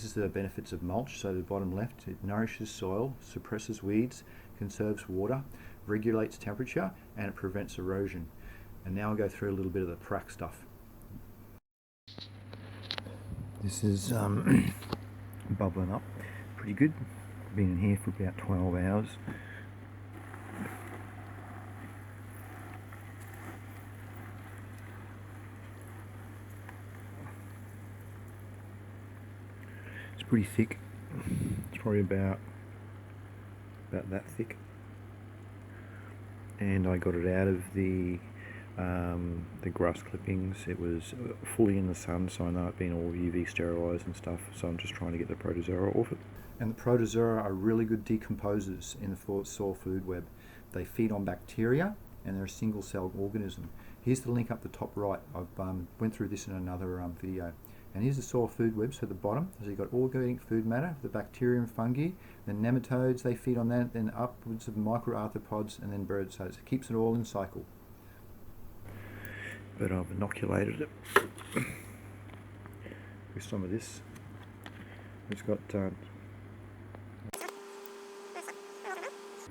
This is the benefits of mulch. So the bottom left, it nourishes soil, suppresses weeds, conserves water, regulates temperature, and it prevents erosion. And now I'll go through a little bit of the prac stuff. This is bubbling up pretty good. Been in here for about 12 hours. It's pretty thick. It's probably about that thick. And I got it out of the grass clippings. It was fully in the sun, so I know it's been all UV sterilised and stuff, so I'm just trying to get the Protozoa off it. And the Protozoa are really good decomposers in the soil food web. They feed on bacteria and they're a single celled organism. Here's the link up the top right. I've went through this in another video. And here's the soil food web, so at the bottom, so you've got organic food matter, the bacteria and fungi, then nematodes, they feed on that, then upwards of microarthropods, and then birds, so it keeps it all in cycle. But I've inoculated it with some of this. It's got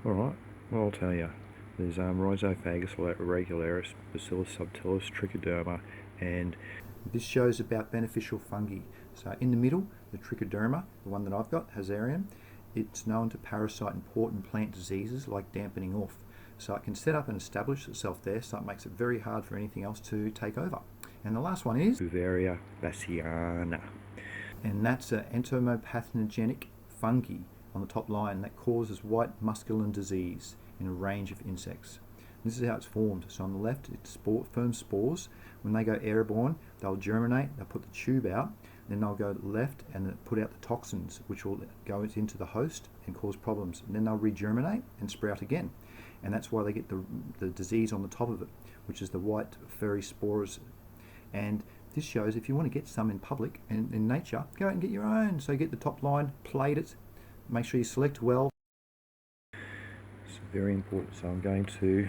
alright, well I'll tell you, there's Rhizophagus irregularis, Bacillus subtilis, Trichoderma, and this shows about beneficial fungi. So in the middle, the Trichoderma, the one that I've got, Hazarium, it's known to parasite important plant diseases like dampening off. So it can set up and establish itself there, so it makes it very hard for anything else to take over. And the last one is Beauveria Bassiana. And that's an entomopathogenic fungi on the top line that causes white musculin disease in a range of insects. This is how it's formed. So on the left, it's firm spores. When they go airborne, they'll germinate, they'll put the tube out, then they'll go left and put out the toxins, which will go into the host and cause problems. And then they'll regerminate and sprout again. And that's why they get the disease on the top of it, which is the white furry spores. And this shows if you want to get some in public and in nature, go out and get your own. So get the top line, plate it, make sure you select well. It's very important. So I'm going to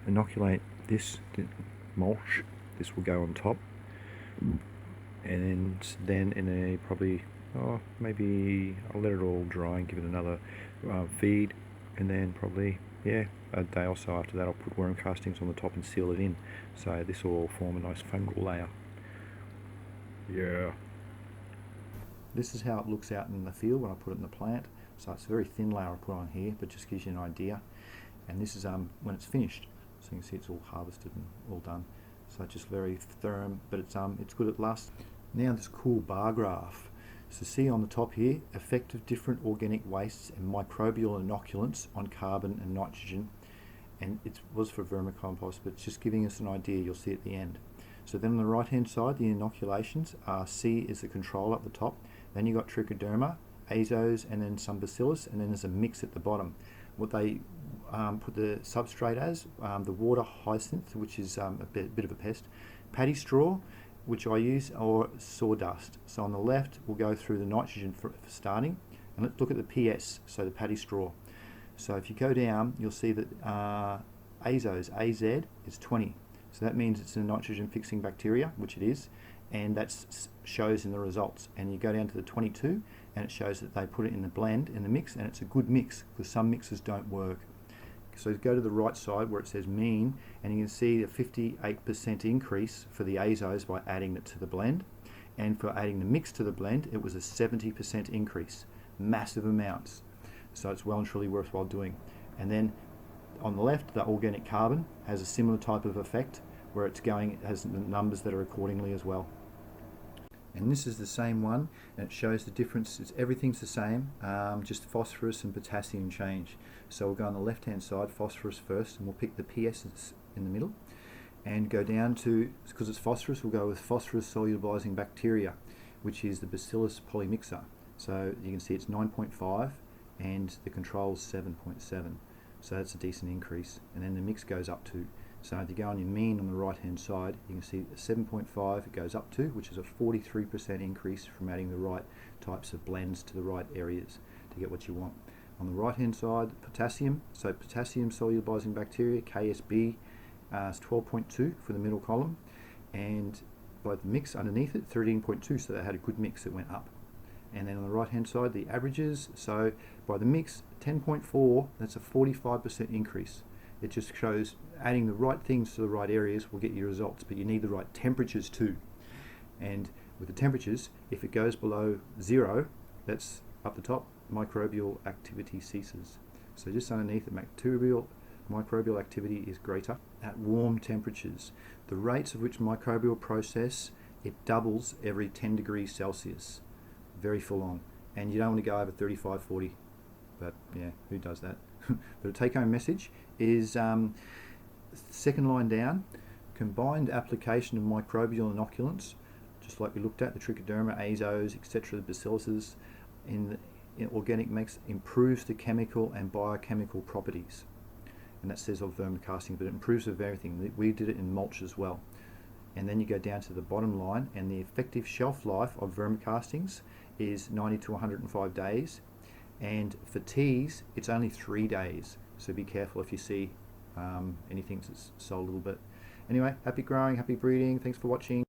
inoculate this mulch. This will go on top, and then in a probably maybe I'll let it all dry and give it another feed, and then probably a day or so after that I'll put worm castings on the top and seal it in, so this will all form a nice fungal layer. This is how it looks out in the field when I put it in the plant. So it's a very thin layer I put on here, but just gives you an idea. And this is when it's finished. So you can see it's all harvested and all done. So it's just very firm, but it's good at last. Now this cool bar graph. So see on the top here, effect of different organic wastes and microbial inoculants on carbon and nitrogen. And it was for vermicompost, but it's just giving us an idea. You'll see at the end. So then on the right hand side, the inoculations, C is the control at the top. Then you've got Trichoderma, azos, and then some bacillus, and then there's a mix at the bottom. What they put the substrate as, the water hyacinth, which is a bit of a pest, paddy straw, which I use, or sawdust. So on the left, we'll go through the nitrogen for starting, and let's look at the PS, so the paddy straw. So if you go down, you'll see that azos, AZ, is 20. So that means it's a nitrogen fixing bacteria, which it is, and that shows in the results. And you go down to the 22, and it shows that they put it in the blend, in the mix, and it's a good mix, because some mixes don't work. So go to the right side where it says mean, and you can see a 58% increase for the azos by adding it to the blend, and for adding the mix to the blend, it was a 70% increase. Massive amounts. So it's well and truly worthwhile doing. And then on the left, the organic carbon has a similar type of effect, where it's going, it has the numbers that are accordingly as well. And this is the same one, and it shows the difference. Everything's the same, just phosphorus and potassium change. So we'll go on the left hand side, phosphorus first, and we'll pick the PS in the middle, and go down to, because it's phosphorus, we'll go with phosphorus solubilizing bacteria, which is the Bacillus polymyxa. So you can see it's 9.5 and the control is 7.7. So that's a decent increase, and then the mix goes up to. So if you go on your mean on the right hand side, you can see 7.5 it goes up to, which is a 43% increase from adding the right types of blends to the right areas to get what you want. On the right hand side, potassium, so potassium solubilizing bacteria, KSB, is 12.2 for the middle column, and by the mix underneath it, 13.2, so they had a good mix that went up. And then on the right hand side, the averages. So by the mix, 10.4, that's a 45% increase. It just shows adding the right things to the right areas will get you results, but you need the right temperatures too. And with the temperatures, if it goes below 0, that's up the top, microbial activity ceases. So just underneath, the microbial activity is greater at warm temperatures. The rates of which microbial process, it doubles every 10 degrees Celsius. Very full on. And you don't want to go over 35, 40. But yeah, who does that? But the take-home message is, second line down, combined application of microbial inoculants, just like we looked at, the trichoderma, azos, etc., the bacilluses, in organic mix, improves the chemical and biochemical properties. And that says of vermicasting, but it improves of everything. We did it in mulch as well. And then you go down to the bottom line, and the effective shelf life of vermicastings is 90 to 105 days. And for teas, it's only 3 days. So be careful if you see anything that's sold a little bit. Anyway, happy growing, happy breeding. Thanks for watching.